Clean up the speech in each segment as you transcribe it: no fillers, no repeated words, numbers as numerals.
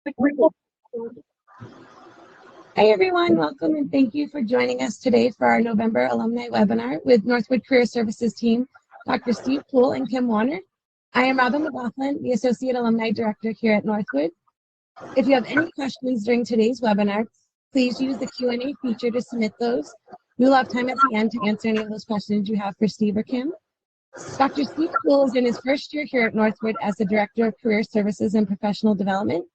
Hi everyone, welcome and thank you for joining us today for our November alumni webinar with Northwood Career Services team, Dr. Steve Poole and Kim Warner. I am Robin McLaughlin, the Associate Alumni Director here at Northwood. If you have any questions during today's webinar, please use the Q&A feature to submit those. We will have time at the end to answer any of those questions you have for Steve or Kim. Dr. Steve Poole is in his first year here at Northwood as the Director of Career Services and Professional Development.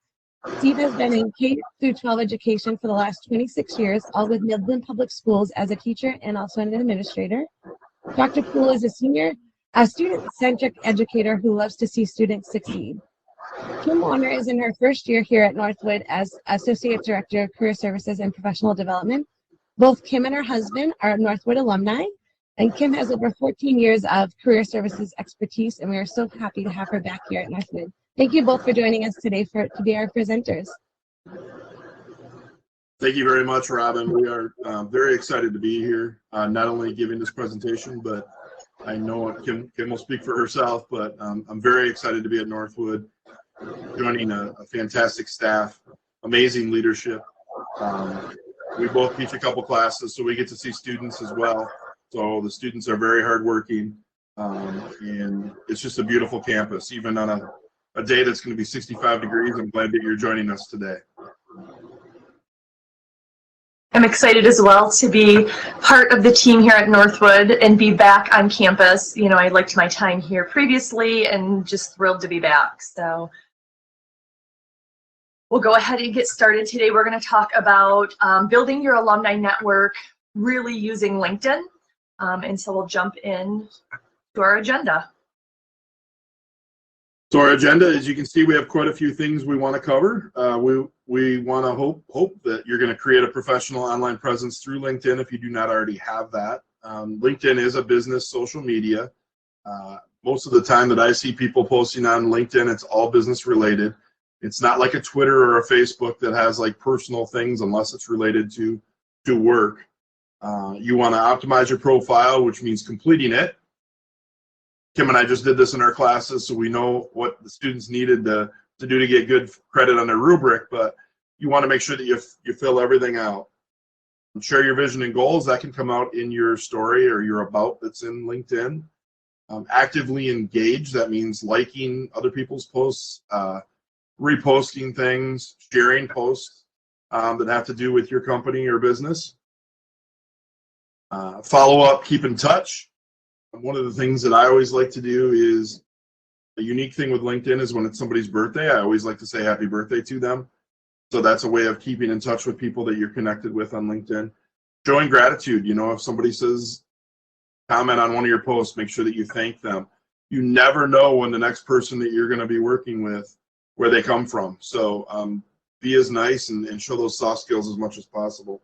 Steve has been in K-12 education for the last 26 years, all with Midland Public Schools as a teacher and also an administrator. Dr. Poole is a student-centric educator who loves to see students succeed. Kim Warner is in her first year here at Northwood as Associate Director of Career Services and Professional Development. Both Kim and her husband are Northwood alumni, and Kim has over 14 years of career services expertise, and we are so happy to have her back here at Northwood. Thank you both for joining us today to be our presenters. Thank you very much, Robin. We are very excited to be here, not only giving this presentation, but I know Kim will speak for herself, but I'm very excited to be at Northwood, joining a fantastic staff, amazing leadership. We both teach a couple classes, so we get to see students as well. So the students are very hardworking, and it's just a beautiful campus, even on a day that's going to be 65 degrees. I'm glad that you're joining us today. I'm excited as well to be part of the team here at Northwood and be back on campus. You know, I liked my time here previously and just thrilled to be back. So we'll go ahead and get started today. We're going to talk about building your alumni network, really using LinkedIn. And so we'll jump in to our agenda. So our agenda, as you can see, we have quite a few things we want to cover. We want to hope that you're going to create a professional online presence through LinkedIn if you do not already have that. LinkedIn is a business social media. Most of the time that I see people posting on LinkedIn, it's all business related. It's not like a Twitter or a Facebook that has like personal things unless it's related to work. You want to optimize your profile, which means completing it. Kim and I just did this in our classes, so we know what the students needed to do to get good credit on their rubric, but you want to make sure that you fill everything out. Share your vision and goals. That can come out in your story or your about that's in LinkedIn. Actively engage. That means liking other people's posts, reposting things, sharing posts that have to do with your company or business. Follow up, keep in touch. One of the things that I always like to do is a unique thing with LinkedIn is when it's somebody's birthday, I always like to say happy birthday to them. So that's a way of keeping in touch with people that you're connected with on LinkedIn. Showing gratitude. You know, if somebody says, comment on one of your posts, make sure that you thank them. You never know when the next person that you're going to be working with, where they come from. So be as nice and show those soft skills as much as possible.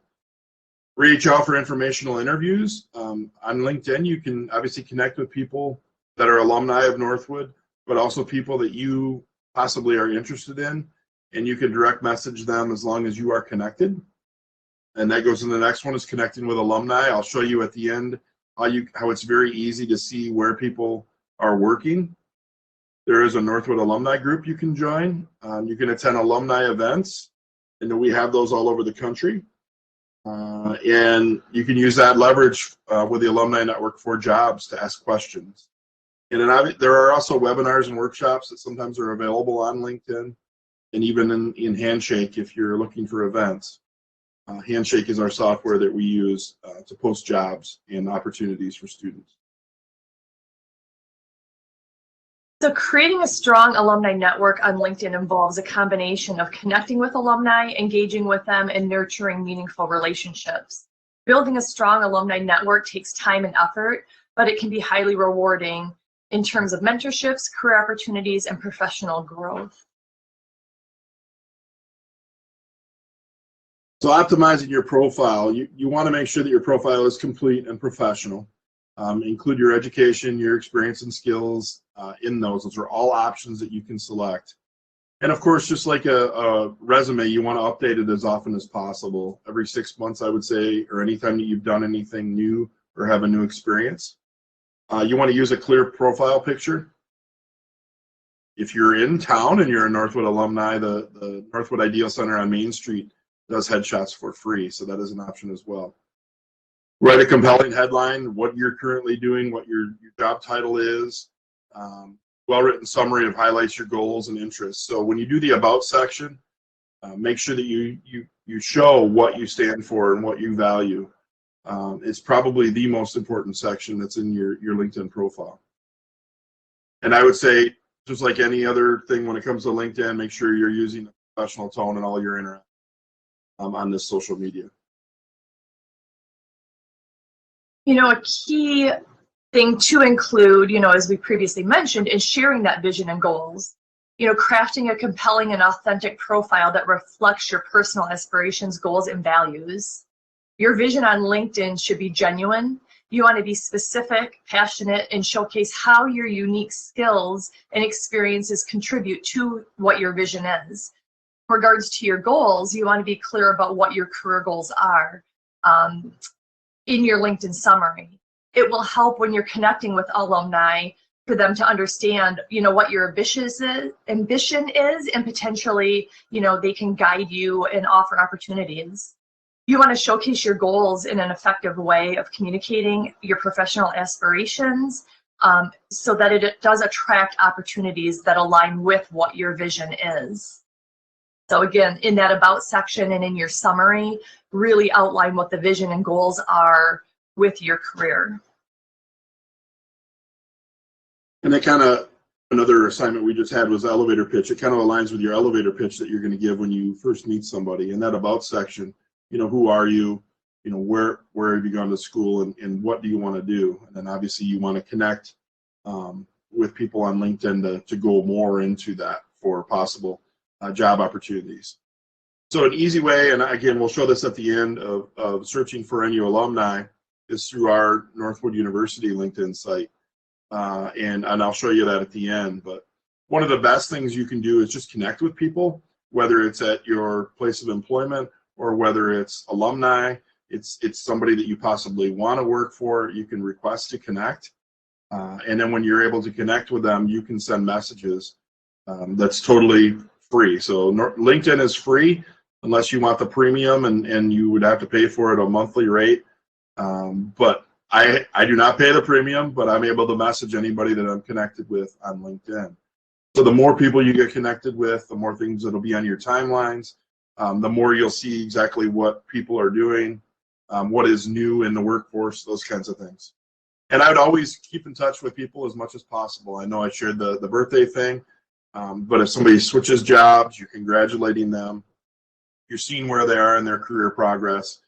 Reach out for informational interviews. On LinkedIn, you can obviously connect with people that are alumni of Northwood, but also people that you possibly are interested in, and you can direct message them as long as you are connected. And that goes to the next one, is connecting with alumni. I'll show you at the end how it's very easy to see where people are working. There is a Northwood alumni group you can join. You can attend alumni events, and we have those all over the country. And you can use that leverage with the alumni network for jobs to ask questions. And then there are also webinars and workshops that sometimes are available on LinkedIn, and even in Handshake if you're looking for events. Handshake is our software that we use to post jobs and opportunities for students. So creating a strong alumni network on LinkedIn involves a combination of connecting with alumni, engaging with them, and nurturing meaningful relationships. Building a strong alumni network takes time and effort, but it can be highly rewarding in terms of mentorships, career opportunities, and professional growth. So optimizing your profile, you want to make sure that your profile is complete and professional. Include your education, your experience and skills in those. Those are all options that you can select. And of course, just like a resume, you want to update it as often as possible. Every 6 months, I would say, or anytime that you've done anything new or have a new experience. You want to use a clear profile picture. If you're in town and you're a Northwood alumni, the Northwood Ideal Center on Main Street does headshots for free, so that is an option as well. Write a compelling headline, what you're currently doing, what your job title is, well-written summary of highlights your goals and interests. So when you do the About section, make sure that you show what you stand for and what you value. It's probably the most important section that's in your LinkedIn profile. And I would say, just like any other thing when it comes to LinkedIn, make sure you're using a professional tone in all your interactions on this social media. You know, a key thing to include, you know, as we previously mentioned, is sharing that vision and goals. You know, crafting a compelling and authentic profile that reflects your personal aspirations, goals, and values. Your vision on LinkedIn should be genuine. You want to be specific, passionate, and showcase how your unique skills and experiences contribute to what your vision is. In regards to your goals, you want to be clear about what your career goals are in your LinkedIn summary. It will help when you're connecting with alumni for them to understand, you know, what your ambition is, and potentially, you know, they can guide you and offer opportunities. You want to showcase your goals in an effective way of communicating your professional aspirations so that it does attract opportunities that align with what your vision is. So again, in that About section and in your summary, really outline what the vision and goals are with your career. And that kind of, another assignment we just had was elevator pitch. It kind of aligns with your elevator pitch that you're going to give when you first meet somebody. In that About section, you know, who are you? You know, where have you gone to school, and what do you want to do? And then obviously you want to connect with people on LinkedIn to go more into that for possible job opportunities. So an easy way, and again, we'll show this at the end of searching for NU alumni, is through our Northwood University LinkedIn site. And I'll show you that at the end. But one of the best things you can do is just connect with people, whether it's at your place of employment or whether it's alumni, it's somebody that you possibly want to work for. You can request to connect. And then when you're able to connect with them, you can send messages. That's totally free. So LinkedIn is free unless you want the premium, and you would have to pay for it a monthly rate. But I do not pay the premium, but I'm able to message anybody that I'm connected with on LinkedIn. So the more people you get connected with, the more things that'll be on your timelines, the more you'll see exactly what people are doing, what is new in the workforce, those kinds of things. And I would always keep in touch with people as much as possible. I know I shared the birthday thing, but if somebody switches jobs, you're congratulating them. You're seeing where they are in their career progress.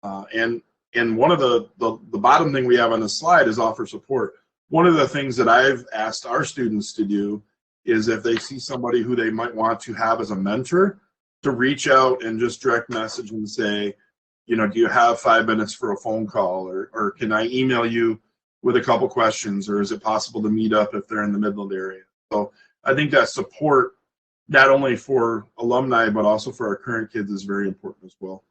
And one of the bottom thing we have on this slide is offer support. One of the things that I've asked our students to do is if they see somebody who they might want to have as a mentor, to reach out and just direct message and say, you know, do you have 5 minutes for a phone call, or can I email you with a couple questions, or is it possible to meet up if they're in the Midland area? So I think that support, not only for alumni, but also for our current kids, is very important as well.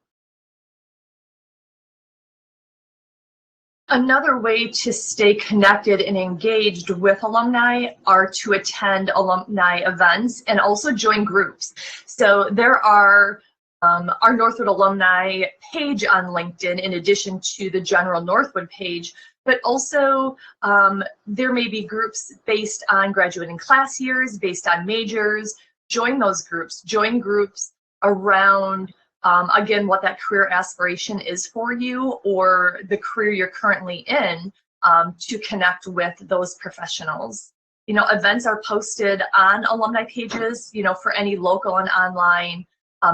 Another way to stay connected and engaged with alumni are to attend alumni events and also join groups. So there are our Northwood alumni page on LinkedIn, in addition to the general Northwood page, but also there may be groups based on graduating class years, based on majors. Join those groups, join groups around again, what that career aspiration is for you, or the career you're currently in, to connect with those professionals. You know, events are posted on alumni pages, you know, for any local and online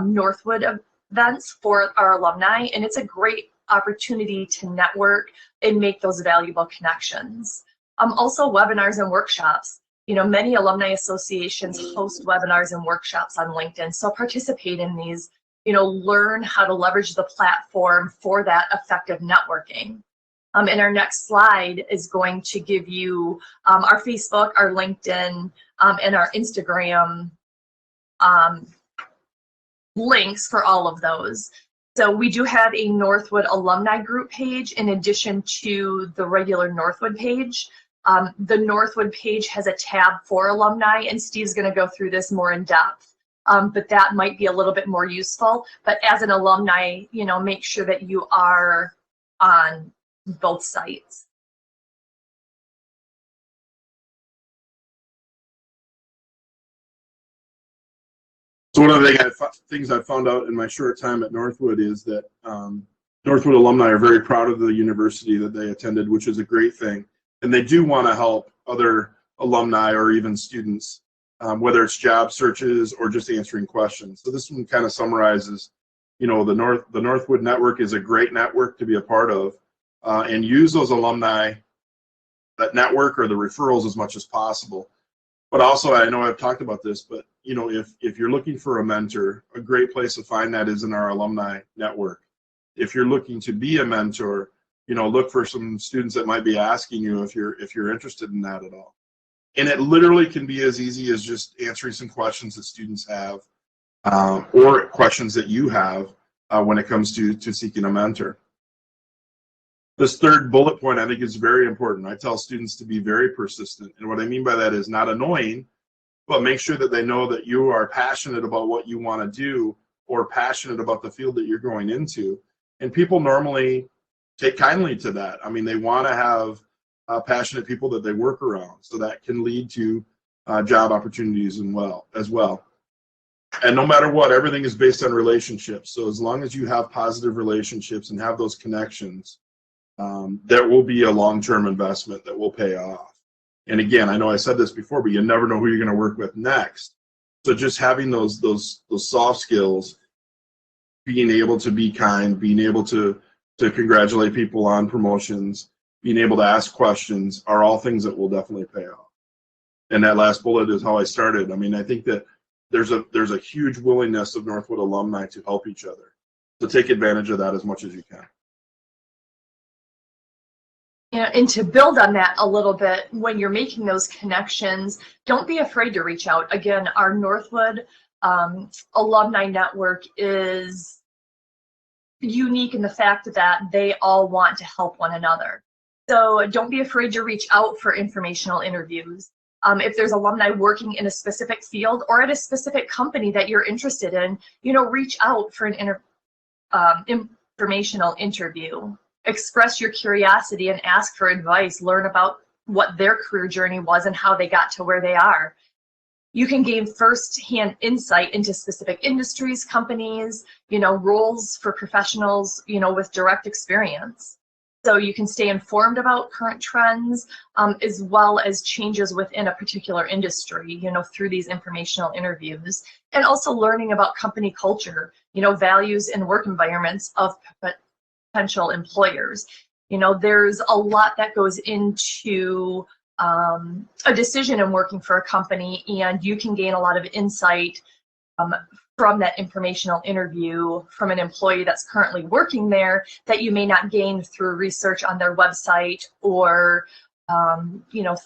Northwood events for our alumni, and it's a great opportunity to network and make those valuable connections. Also webinars and workshops. You know, many alumni associations host webinars and workshops on LinkedIn, so participate in these. You know, learn how to leverage the platform for that effective networking. And our next slide is going to give you our Facebook, our LinkedIn, and our Instagram links for all of those. So we do have a Northwood alumni group page in addition to the regular Northwood page. The Northwood page has a tab for alumni, and Steve's going to go through this more in depth. But that might be a little bit more useful. But as an alumni, make sure that you are on both sites. So one of the things I found out in my short time at Northwood is that Northwood alumni are very proud of the university that they attended, which is a great thing. And they do want to help other alumni or even students, whether it's job searches or just answering questions. So this one kind of summarizes, the Northwood network is a great network to be a part of, and use those alumni, that network or the referrals as much as possible. But also, I know I've talked about this, but if you're looking for a mentor, a great place to find that is in our alumni network. If you're looking to be a mentor, look for some students that might be asking you if you're interested in that at all. And it literally can be as easy as just answering some questions that students have, or questions that you have when it comes to seeking a mentor. This third bullet point, I think, is very important. I tell students to be very persistent. And what I mean by that is not annoying, but make sure that they know that you are passionate about what you want to do or passionate about the field that you're going into. And people normally take kindly to that. I mean, they want to have passionate people that they work around. So that can lead to job opportunities as well. And no matter what, everything is based on relationships. So as long as you have positive relationships and have those connections, there will be a long-term investment that will pay off. And again, I know I said this before, but you never know who you're going to work with next. So just having those soft skills, being able to be kind, being able to congratulate people on promotions, being able to ask questions are all things that will definitely pay off. And that last bullet is how I started. I mean, I think that there's a huge willingness of Northwood alumni to help each other. So take advantage of that as much as you can. And to build on that a little bit, when you're making those connections, don't be afraid to reach out. Again, our Northwood alumni network is unique in the fact that they all want to help one another. So don't be afraid to reach out for informational interviews. If there's alumni working in a specific field or at a specific company that you're interested in, reach out for an informational interview. Express your curiosity and ask for advice. Learn about what their career journey was and how they got to where they are. You can gain first-hand insight into specific industries, companies, roles for professionals, with direct experience. So you can stay informed about current trends, as well as changes within a particular industry, through these informational interviews, and also learning about company culture, values and work environments of potential employers. There's a lot that goes into a decision in working for a company, and you can gain a lot of insight from that informational interview from an employee that's currently working there that you may not gain through research on their website or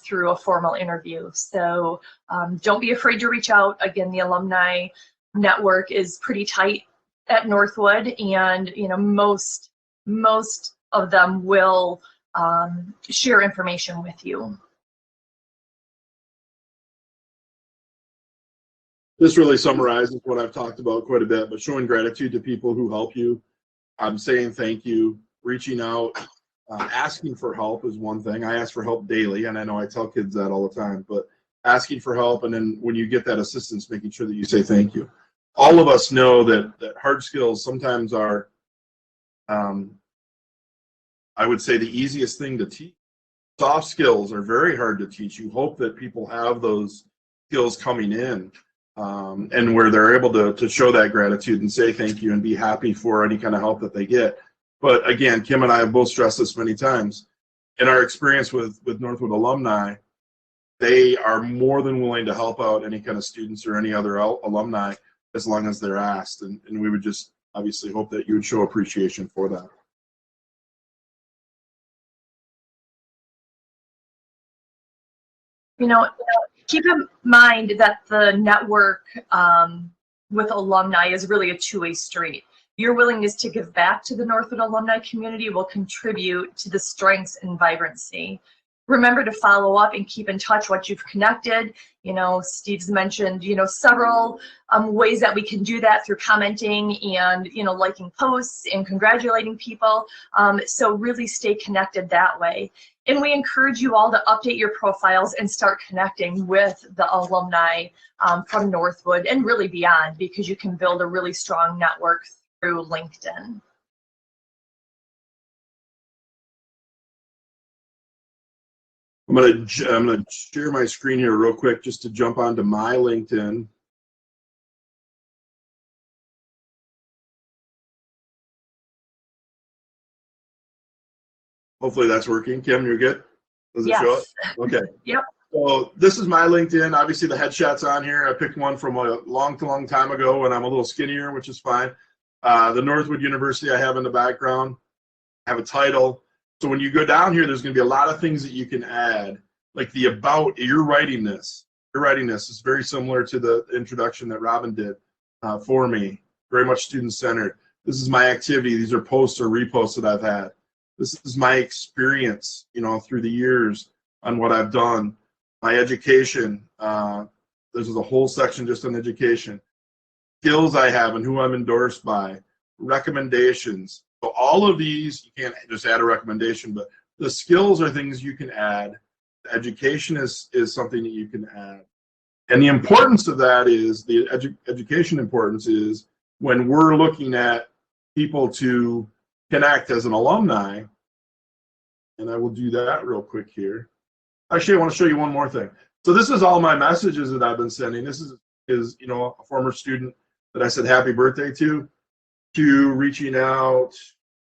through a formal interview. So don't be afraid to reach out. Again, the alumni network is pretty tight at Northwood, and most of them will share information with you. This really summarizes what I've talked about quite a bit, but showing gratitude to people who help you, saying thank you, reaching out, asking for help is one thing. I ask for help daily, and I know I tell kids that all the time, but asking for help, and then when you get that assistance, making sure that you say thank you. All of us know that hard skills sometimes are, I would say, the easiest thing to teach. Soft skills are very hard to teach. You hope that people have those skills coming in, and where they're able to show that gratitude and say thank you and be happy for any kind of help that they get. But again, Kim and I have both stressed this many times. In our experience with Northwood alumni, they are more than willing to help out any kind of students or any other alumni as long as they're asked. And we would just obviously hope that you would show appreciation for that. Keep in mind that the network with alumni is really a two-way street. Your willingness to give back to the Northwood alumni community will contribute to the strengths and vibrancy. Remember to follow up and keep in touch what you've connected. You know, Steve's mentioned, you know, several ways that we can do that through commenting and, you know, liking posts and congratulating people. So really stay connected that way. And we encourage you all to update your profiles and start connecting with the alumni from Northwood and really beyond, because you can build a really strong network through LinkedIn. I'm gonna share my screen here real quick just to jump onto my LinkedIn. Hopefully that's working. Kim, you're good? Does it show it? Okay. Yep. So this is my LinkedIn. Obviously the headshot's on here. I picked one from a long time ago when I'm a little skinnier, which is fine. The Northwood University I have in the background. I have a title. So when you go down here, there's going to be a lot of things that you can add, like the about. You're writing this. It's very similar to the introduction that Robin did for me. Very much student-centered. This is my activity. These are posts or reposts that I've had. This is my experience, you know, through the years on what I've done. My education. This is a whole section just on education. Skills I have and who I'm endorsed by. Recommendations. So all of these, you can't just add a recommendation, but the skills are things you can add. The education is something that you can add. And the importance of that is, the education importance is when we're looking at people to connect as an alumni, and I will do that real quick here. Actually, I want to show you one more thing. So this is all my messages that I've been sending. This is you know, a former student that I said happy birthday to reaching out.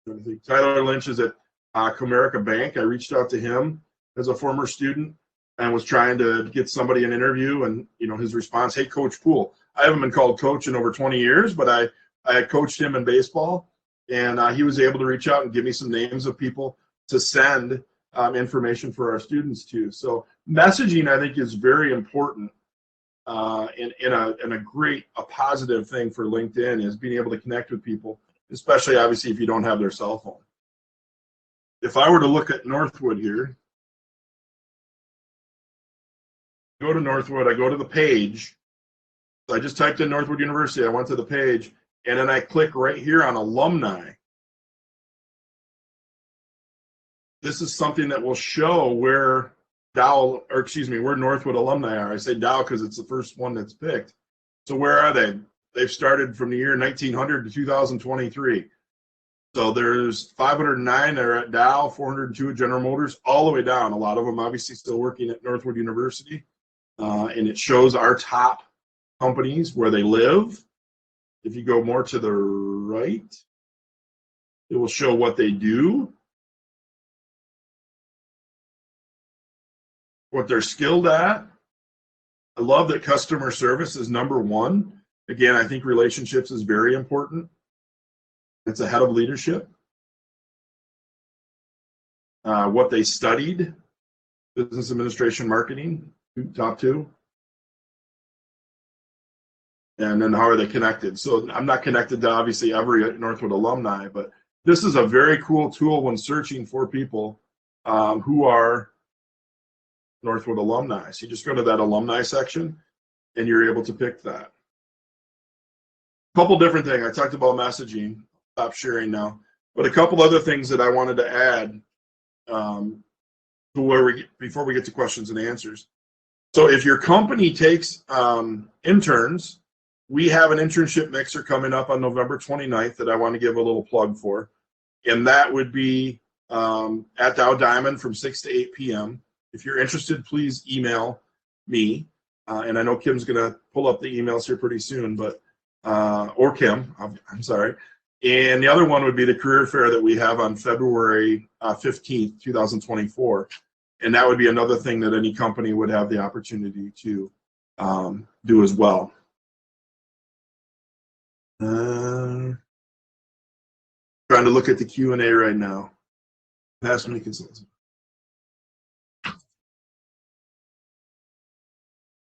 I think Tyler Lynch is at Comerica Bank. I reached out to him as a former student and was trying to get somebody an interview, and you know, his response, hey, Coach Poole. I haven't been called coach in over 20 years, but I had coached him in baseball, and he was able to reach out and give me some names of people to send information for our students to. So messaging, I think, is very important, and a positive thing for LinkedIn is being able to connect with people, especially obviously if you don't have their cell phone. If I were to look at Northwood here, go to Northwood, I go to the page. So I just typed in Northwood University, I went to the page, and then I click right here on alumni. This is something that will show where where Northwood alumni are. I say Dow because it's the first one that's picked. So where are they? They've started from the year 1900 to 2023. So there's 509 that are at Dow, 402 at General Motors, all the way down. A lot of them obviously still working at Northwood University. And it shows our top companies where they live. If you go more to the right, it will show what they do, what they're skilled at. I love that customer service is #1. Again, I think relationships is very important. It's ahead of leadership. What they studied, business administration, marketing, top 2. And then how are they connected? So I'm not connected to obviously every Northwood alumni, but this is a very cool tool when searching for people who are Northwood alumni. So you just go to that alumni section and you're able to pick that. A couple different things. I talked about messaging. Stop sharing now. But a couple other things that I wanted to add before we get to questions and answers. So if your company takes interns, we have an internship mixer coming up on November 29th that I want to give a little plug for. And that would be at Dow Diamond from 6 to 8 p.m. If you're interested, please email me. And I know Kim's going to pull up the emails here pretty soon, but or Kim, I'm sorry. And the other one would be the career fair that we have on February 15th, 2024. And that would be another thing that any company would have the opportunity to do as well. Trying to look at the Q&A right now. Past many consultants.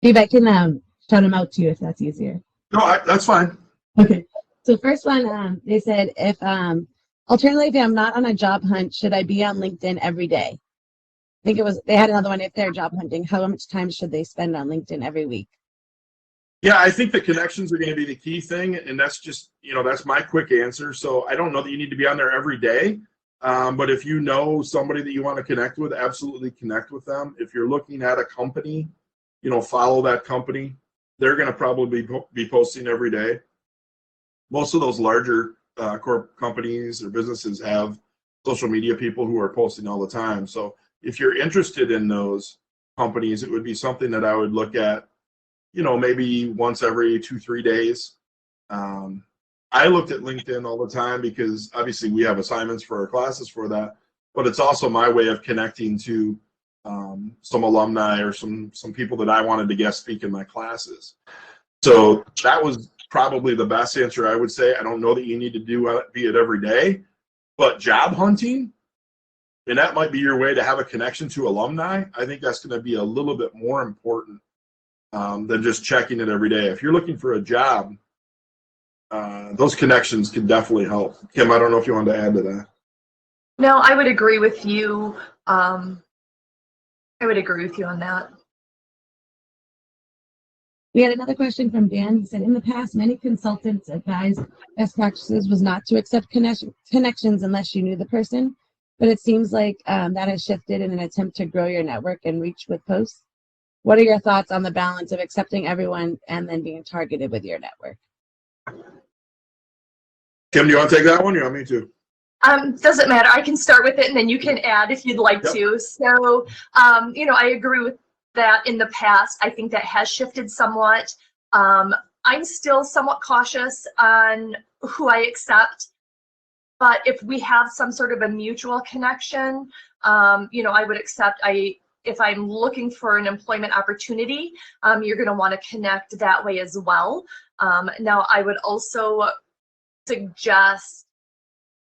Steve, I can shout them out to you if that's easier. No, that's fine. Okay. So first one, they said, if alternatively, if I'm not on a job hunt, should I be on LinkedIn every day? think it was, they had another one, if they're job hunting, how much time should they spend on LinkedIn every week? Yeah, I think the connections are going to be the key thing, and that's just, that's my quick answer. So I don't know that you need to be on there every day, but if you know somebody that you want to connect with, absolutely connect with them. If you're looking at a company, follow that company. They're going to probably be posting every day. Most of those larger corp companies or businesses have social media people who are posting all the time. So if you're interested in those companies, it would be something that I would look at, maybe once every 2-3 days. I looked at LinkedIn all the time because obviously we have assignments for our classes for that, but it's also my way of connecting to some alumni or some people that I wanted to guest speak in my classes. So that was probably the best answer I would say. I don't know that you need to be it every day, but job hunting, and that might be your way to have a connection to alumni. I think that's going to be a little bit more important than just checking it every day. If you're looking for a job, those connections can definitely help. Kim, I don't know if you wanted to add to that. No, I would agree with you. I would agree with you on that. We had another question from Dan. He said, in the past, many consultants advised best practices was not to accept connections unless you knew the person, but it seems like that has shifted in an attempt to grow your network and reach with posts. What are your thoughts on the balance of accepting everyone and then being targeted with your network? Kim, do you want to take that one? You want me to? Doesn't matter. I can start with it and then you can add if you'd like to. So, I agree with that in the past. I think that has shifted somewhat. I'm still somewhat cautious on who I accept, but if we have some sort of a mutual connection, I would accept. If I'm looking for an employment opportunity, you're going to want to connect that way as well. Now, I would also suggest,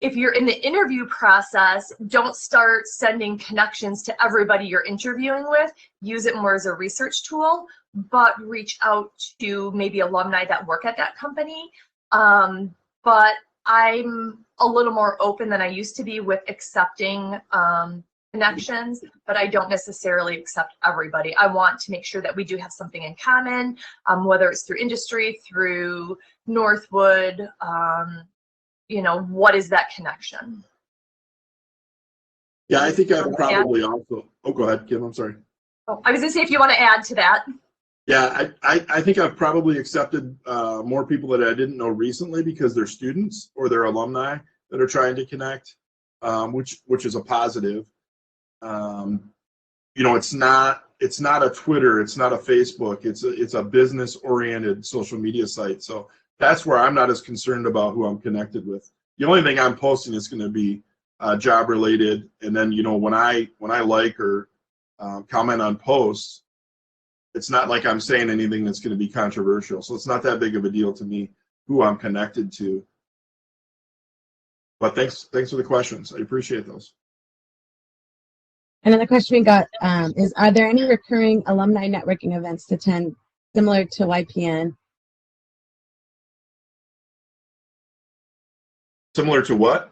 if you're in the interview process, don't start sending connections to everybody you're interviewing with. Use it more as a research tool, but reach out to maybe alumni that work at that company. But I'm a little more open than I used to be with accepting connections, but I don't necessarily accept everybody. I want to make sure that we do have something in common, whether it's through industry, through Northwood, what is that connection? Yeah, I think I've probably also, go ahead, Kim, I'm sorry. Oh, I was gonna say, if you want to add to that. Yeah, I think I've probably accepted more people that I didn't know recently because they're students or they're alumni that are trying to connect, which is a positive. It's not a Twitter, it's not a Facebook, it's a business oriented social media site. So that's where I'm not as concerned about who I'm connected with. The only thing I'm posting is going to be job related, and then when I like or comment on posts, it's not like I'm saying anything that's going to be controversial. So it's not that big of a deal to me who I'm connected to. But thanks for the questions. I appreciate those. Another question we got is, are there any recurring alumni networking events to attend similar to YPN? Similar to what?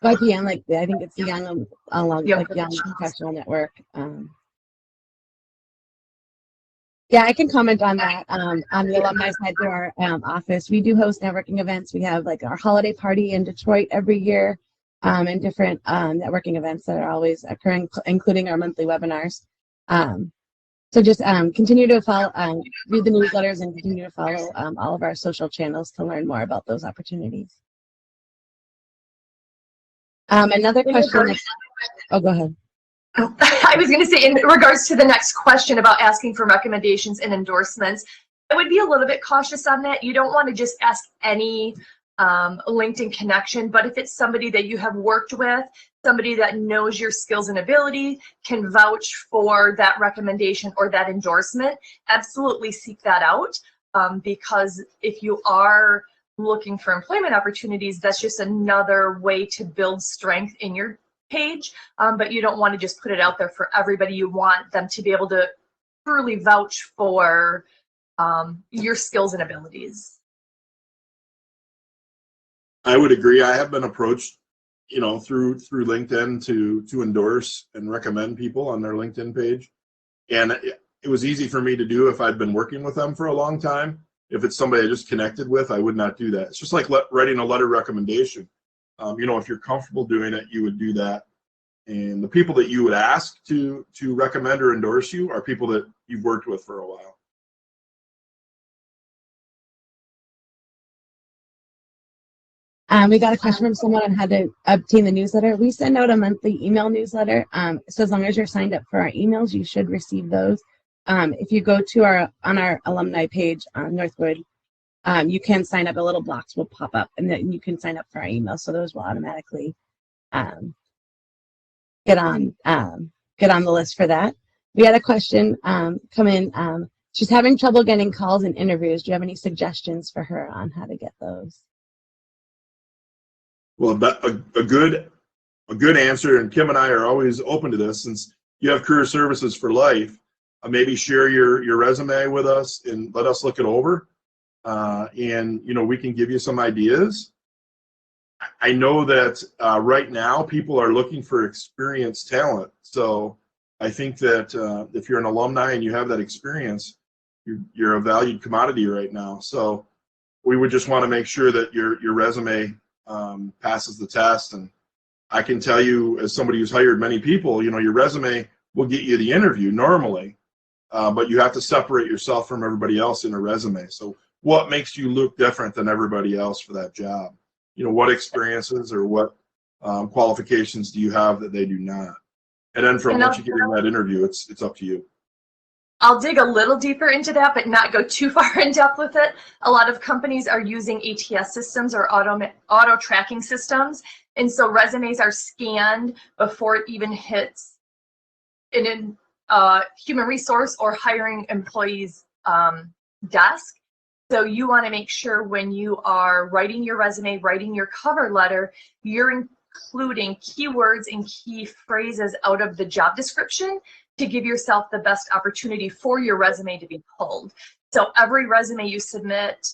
YPN, I think it's the young professional network. Yeah, I can comment on that. On the alumni side, through our office, we do host networking events. We have our holiday party in Detroit every year, and different networking events that are always occurring, including our monthly webinars. So just continue to follow, read the newsletters, and continue to follow all of our social channels to learn more about those opportunities. Another question. Oh, go ahead. I was going to say, in regards to the next question about asking for recommendations and endorsements, I would be a little bit cautious on that. You don't want to just ask any LinkedIn connection, but if it's somebody that you have worked with, somebody that knows your skills and ability, can vouch for that recommendation or that endorsement, absolutely seek that out, because if you are looking for employment opportunities, that's just another way to build strength in your page, but you don't want to just put it out there for everybody. You want them to be able to truly vouch for your skills and abilities. I would agree. I have been approached through LinkedIn to endorse and recommend people on their LinkedIn page. And it was easy for me to do if I'd been working with them for a long time. If it's somebody I just connected with, I would not do that. It's just like writing a letter recommendation. If you're comfortable doing it, you would do that. And the people that you would ask to recommend or endorse you are people that you've worked with for a while. We got a question from someone on how to obtain the newsletter. We send out a monthly email newsletter. So as long as you're signed up for our emails, you should receive those. If you go to on our alumni page on Northwood, you can sign up. A little box will pop up, and then you can sign up for our emails. So those will automatically get on the list for that. We had a question come in. She's having trouble getting calls and interviews. Do you have any suggestions for her on how to get those? Well, a good answer, and Kim and I are always open to this, since you have career services for life. Maybe share your resume with us and let us look it over, and we can give you some ideas. I know that right now people are looking for experienced talent, so I think that if you're an alumni and you have that experience, you're a valued commodity right now. So we would just want to make sure that your resume passes the test. And I can tell you, as somebody who's hired many people, your resume will get you the interview normally, but you have to separate yourself from everybody else in a resume. So what makes you look different than everybody else for that job? What experiences or what qualifications do you have that they do not? And then once you get in that interview, it's up to you. I'll dig a little deeper into that, but not go too far in depth with it. A lot of companies are using ATS systems or auto tracking systems. And so resumes are scanned before it even hits in human resource or hiring employees' desk. So you want to make sure when you are writing your resume, writing your cover letter, you're including keywords and key phrases out of the job description to give yourself the best opportunity for your resume to be pulled. So every resume you submit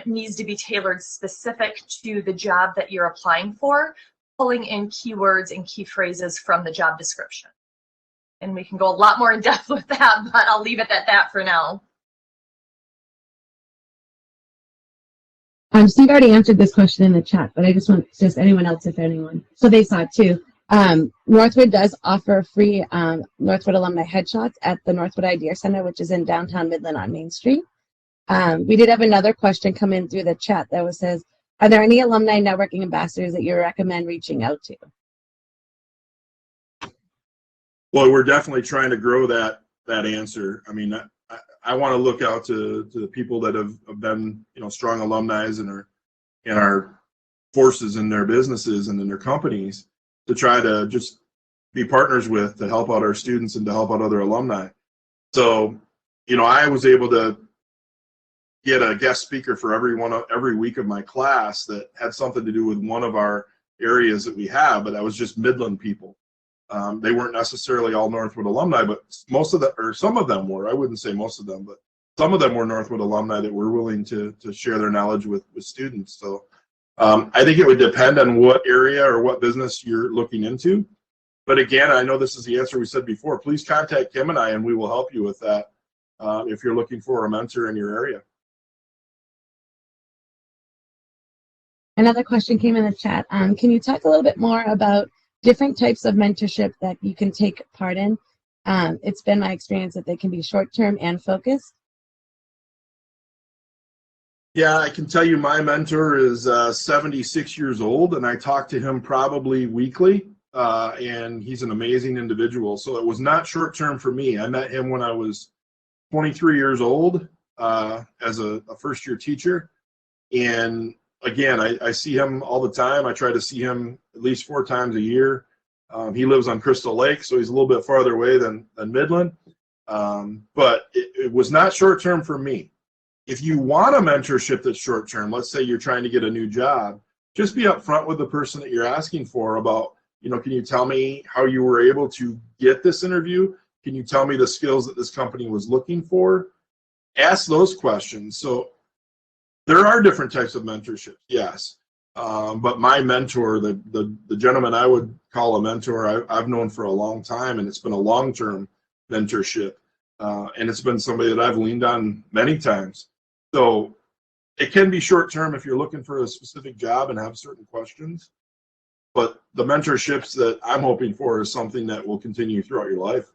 needs to be tailored specific to the job that you're applying for, pulling in keywords and key phrases from the job description. And we can go a lot more in depth with that, but I'll leave it at that for now. Steve already answered this question in the chat, but I just want just anyone else, if anyone. So they saw it too. Northwood does offer free Northwood alumni headshots at the Northwood Idea Center, which is in downtown Midland on Main Street. We did have another question come in through the chat that says, are there any alumni networking ambassadors that you recommend reaching out to? Well, we're definitely trying to grow that answer. I mean, I want to look out to the people that have been, strong alumni and are forces in their businesses and in their companies to try to just be partners with, to help out our students and to help out other alumni. So, I was able to get a guest speaker for every week of my class that had something to do with one of our areas that we have, but that was just Midland people. They weren't necessarily all Northwood alumni, but some of them were. I wouldn't say most of them, but some of them were Northwood alumni that were willing to share their knowledge with students. So I think it would depend on what area or what business you're looking into. But again, I know this is the answer we said before. Please contact Kim and I, and we will help you with that if you're looking for a mentor in your area. Another question came in the chat. Can you talk a little bit more about different types of mentorship that you can take part in? It's been my experience that they can be short-term and focused. Yeah, I can tell you my mentor is 76 years old, and I talk to him probably weekly, and he's an amazing individual. So it was not short-term for me. I met him when I was 23 years old as a first-year teacher, and again, I see him all the time. I try to see him at least 4 times a year. He lives on Crystal Lake, so he's a little bit farther away than Midland. But it was not short-term for me. If you want a mentorship that's short-term, let's say you're trying to get a new job, just be upfront with the person that you're asking for about, can you tell me how you were able to get this interview? Can you tell me the skills that this company was looking for? Ask those questions. So there are different types of mentorship, yes. But my mentor, the gentleman I would call a mentor, I've known for a long time, and it's been a long-term mentorship. And it's been somebody that I've leaned on many times. So it can be short-term if you're looking for a specific job and have certain questions. But the mentorships that I'm hoping for is something that will continue throughout your life.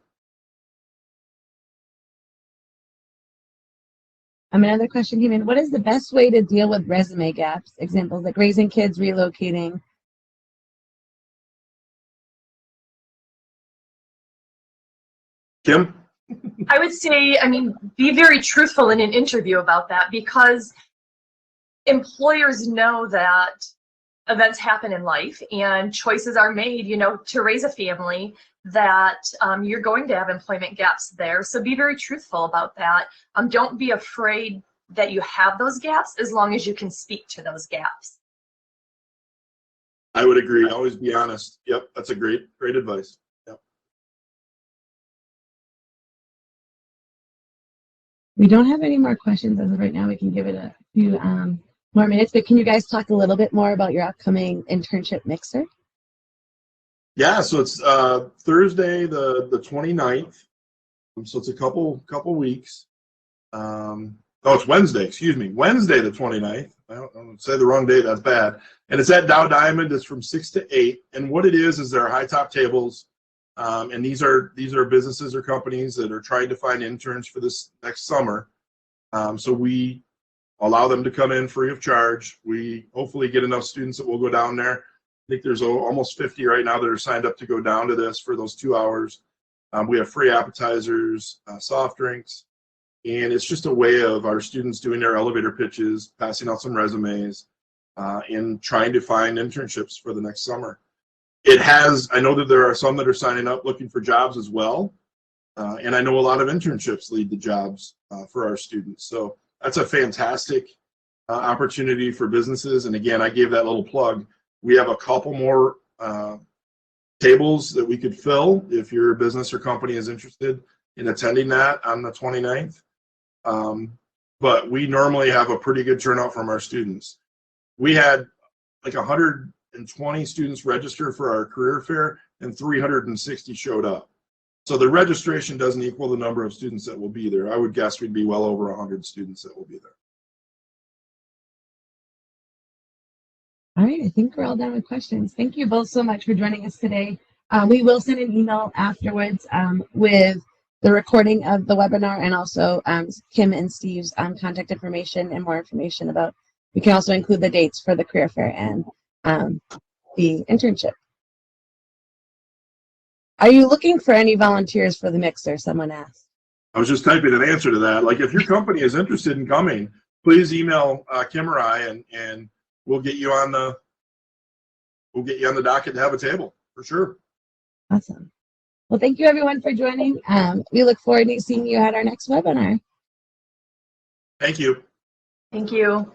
Another question came in. What is the best way to deal with resume gaps? Examples like raising kids, relocating. Kim? I would say, be very truthful in an interview about that, because employers know that events happen in life and choices are made, to raise a family, that you're going to have employment gaps there. So be very truthful about that. Don't be afraid that you have those gaps, as long as you can speak to those gaps. I would agree. Always be honest. Yep, that's a great advice. Yep. We don't have any more questions as of right now. We can give it a few more minutes, but can you guys talk a little bit more about your upcoming internship mixer? Yeah, so it's Thursday the 29th. So it's a couple weeks. It's Wednesday, excuse me. Wednesday the 29th. I don't say the wrong date, that's bad. And it's at Dow Diamond. It's from 6 to 8. And what it is there are high top tables. And these are businesses or companies that are trying to find interns for this next summer. So we allow them to come in free of charge. We hopefully get enough students that will go down there. I think there's almost 50 right now that are signed up to go down to this for those 2 hours. We have free appetizers, soft drinks, and it's just a way of our students doing their elevator pitches, passing out some resumes, and trying to find internships for the next summer. I know that there are some that are signing up looking for jobs as well, and I know a lot of internships lead to jobs for our students. So that's a fantastic opportunity for businesses. And again, I gave that little plug. We have a couple more tables that we could fill if your business or company is interested in attending that on the 29th. But we normally have a pretty good turnout from our students. We had like 120 students register for our career fair, and 360 showed up. So the registration doesn't equal the number of students that will be there. I would guess we'd be well over 100 students that will be there. All right, I think we're all done with questions. Thank you both so much for joining us today. We will send an email afterwards with the recording of the webinar, and also Kim and Steve's contact information and more information about. We can also include the dates for the career fair and the internship. Are you looking for any volunteers for the mixer? Someone asked. I was just typing an answer to that. Like, if your company is interested in coming, please email Kim or I, and we'll get you on the docket to have a table for sure. Awesome. Well, thank you everyone for joining. We look forward to seeing you at our next webinar. Thank you. Thank you.